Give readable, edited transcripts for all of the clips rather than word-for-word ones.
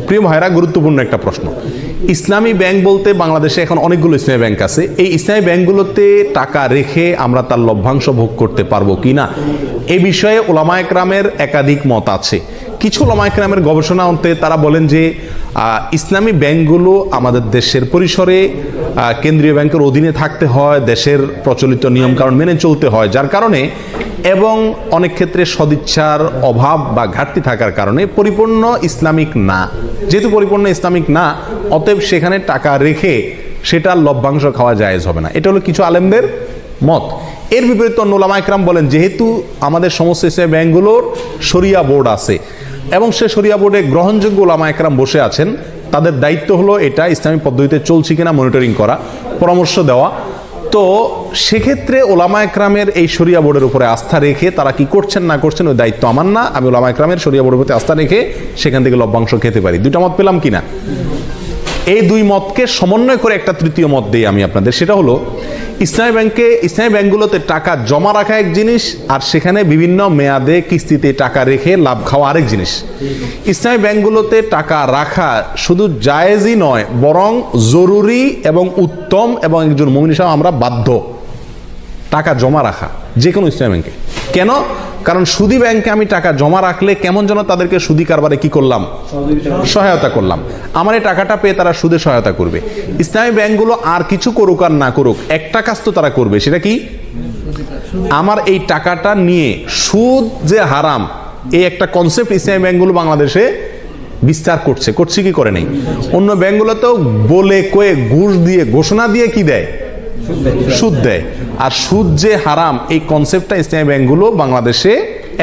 প্রিয় ভাইরা, গুরুত্বপূর্ণ একটা প্রশ্ন। ইসলামী ব্যাংক বলতে বাংলাদেশে এখন অনেকগুলো ইসলামী ব্যাংক আছে। এই ইসলামী ব্যাংকগুলোতে টাকা রেখে আমরা তার লভ্যাংশ ভোগ করতে পারবো কিনা, এ বিষয়ে ওলামায়ে কেরামের একাধিক মত আছে। কিছু ওলামায়ে কেরামের গবেষণা অন্তে তারা বলেন যে ইসলামী ব্যাংকগুলো আমাদের দেশের পরিসরে কেন্দ্রীয় ব্যাংকের অধীনে থাকতে হয়, দেশের প্রচলিত নিয়মকানুন মেনে চলতে হয়, যার কারণে এবং অনেক ক্ষেত্রে সদিচ্ছার অভাব বা ঘাটতি থাকার কারণে পরিপূর্ণ ইসলামিক না। যেহেতু পরিপূর্ণ ইসলামিক না, অতএব সেখানে টাকা রেখে সেটার লভ্যাংশ খাওয়া জায়েজ হবে না। এটা হলো কিছু আলেমদের মত। এর বিপরীতে অন্য ওলামায়ে কেরাম বলেন, যেহেতু আমাদের সমস্ত ইসলামী ব্যাংকগুলোর শরিয়া বোর্ড আছে এবং সে শরিয়া বোর্ডে গ্রহণযোগ্য ওলামায়ে কেরাম বসে আছেন, তাদের দায়িত্ব হলো এটা ইসলামী পদ্ধতিতে চলছে কিনা মনিটরিং করা, পরামর্শ দেওয়া। তো সেক্ষেত্রে ওলামায়ে কেরামের এই শরিয়া বোর্ডের উপরে আস্থা রেখে তারা কি করছেন না করছেন ওই দায়িত্ব আমার না। আমি ওলামায়ে কেরামের শরিয়া বোর্ডের প্রতি আস্থা রেখে সেখান থেকে লভ্যাংশ খেতে পারি। দুইটা মত পেলাম কিনা? এই দুই মতকে সমন্বয় করে একটা তৃতীয় মত দিই আমি আপনাদের। সেটা হলো ইসলামী ব্যাংকগুলোতে টাকা জমা রাখা এক জিনিস, আর সেখানে বিভিন্ন মেয়াদে কিস্তিতে টাকা রেখে লাভ খাওয়া আরেক জিনিস। ইসলামী ব্যাংকগুলোতে টাকা রাখা শুধু জায়েজই নয়, বরং জরুরি এবং উত্তম, এবং একজন মুমিন হিসেবে আমরা বাধ্য টাকা জমা রাখা যে কোনো ইসলামী ব্যাংকে। কেন? কারণ সুদী ব্যাংকে আমি টাকা জমা রাখলে কেমন যেন তাদেরকে সুদী কারবারে কি করলাম, সহায়তা করলাম। আমার এই টাকাটা পেয়ে তারা সুদে সহায়তা করবে। ইসলামী ব্যাংকগুলো আর কিছু করুক আর না করুক, একটা কাজ তো তারা করবে, সেটা কি? আমার এই টাকাটা নিয়ে সুদ যে হারাম, এই একটা কনসেপ্ট ইসলামী ব্যাংকগুলো বাংলাদেশে বিস্তার করছে কি করে নেই। অন্য ব্যাংকগুলোতেও বলে কয়ে ঘুষ দিয়ে ঘোষণা দিয়ে কি দেয়, সুদ দেয়। আর সুদ যে হারাম, এই কনসেপ্টটা ইসলামী ব্যাংকগুলো বাংলাদেশে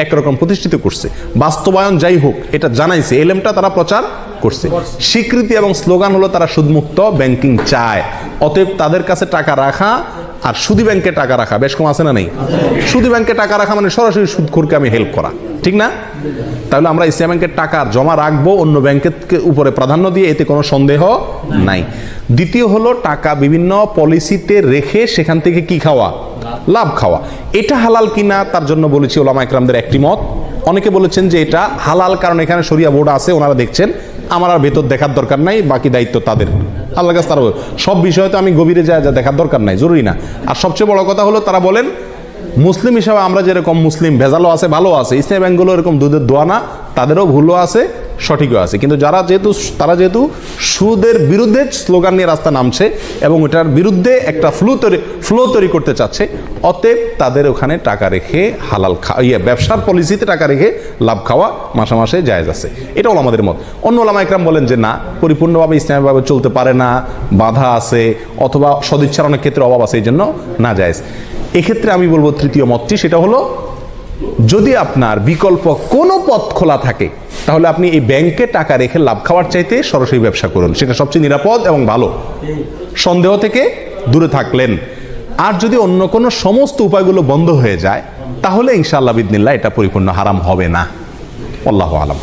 একরকম প্রতিষ্ঠিত করছে। বাস্তবায়ন যাই হোক, এটা জানাইছে, এলেমটা তারা প্রচার করছে। স্বীকৃতি এবং স্লোগান হলো তারা সুদমুক্ত ব্যাংকিং চায়। অতএব তাদের কাছে টাকা রাখা আর সুদী ব্যাংকে টাকা রাখা বেশ কম আছে না নেই? সুদী ব্যাংকে টাকা রাখা মানে সরাসরি সুদখোরকে আমি হেল্প করা, ঠিক না? তাহলে আমরা ইসলামী ব্যাংকের টাকা জমা রাখবো অন্য ব্যাংকের উপরে প্রাধান্য দিয়ে, এতে কোনো সন্দেহ নাই। দ্বিতীয় হলো টাকা বিভিন্ন পলিসিতে রেখে সেখান থেকে কি খাওয়া, লাভ খাওয়া। এটা হালাল কিনা তার জন্য বলেছি ওলামায়ে কেরামদের একটি মত। অনেকে বলেছেন যে এটা হালাল, কারণ এখানে শরিয়া বোর্ড আছে, ওনারা দেখছেন, আমার আর ভেতর দেখার দরকার নাই, বাকি দায়িত্ব তাদের, আল্লাহর কাছে তারা সব বিষয়ে তো আমি গভীরে যা দেখার দরকার নাই, জরুরি না। আর সবচেয়ে বড় কথা হলো তারা বলেন মুসলিম হিসাবে আমরা যেরকম মুসলিম, ভেজালও আছে ভালো আছে, ইসলামী ব্যাংকগুলো এরকম দুধের দোয়া না, তাদেরও ভুলও আছে সঠিকও আছে। কিন্তু তারা যেহেতু সুদের বিরুদ্ধে স্লোগান নিয়ে রাস্তা নামছে এবং এটার বিরুদ্ধে একটা ফ্লো তৈরি করতে চাচ্ছে, অতএব তাদের ওখানে টাকা রেখে হালাল ব্যবসার পলিসিতে টাকা রেখে লাভ খাওয়া মাসে মাসে জায়েজ আছে। এটাও আমাদের মত। অন্য ওলামায়ে কেরাম বলেন যে না, পরিপূর্ণভাবে ইসলামীভাবে চলতে পারে না, বাধা আছে, অথবা সদিচ্ছার অনেক ক্ষেত্রে অভাব আছে, এই জন্য না জায়েজ। এক্ষেত্রে আমি বলবো তৃতীয় মতটি, সেটা হলো যদি আপনার বিকল্প কোনো পথ খোলা থাকে, তাহলে আপনি এই ব্যাংকে টাকা রেখে লাভ খাওয়ার চাইতে সরাসরি ব্যবসা করুন, সেটা সবচেয়ে নিরাপদ এবং ভালো, সন্দেহ থেকে দূরে থাকলেন। আর যদি অন্য কোনো সমস্ত উপায়গুলো বন্ধ হয়ে যায়, তাহলে ইনশাআল্লাহ বিদিনিল্লাহ এটা পরিপূর্ণ হারাম হবে না। আল্লাহু আলাম।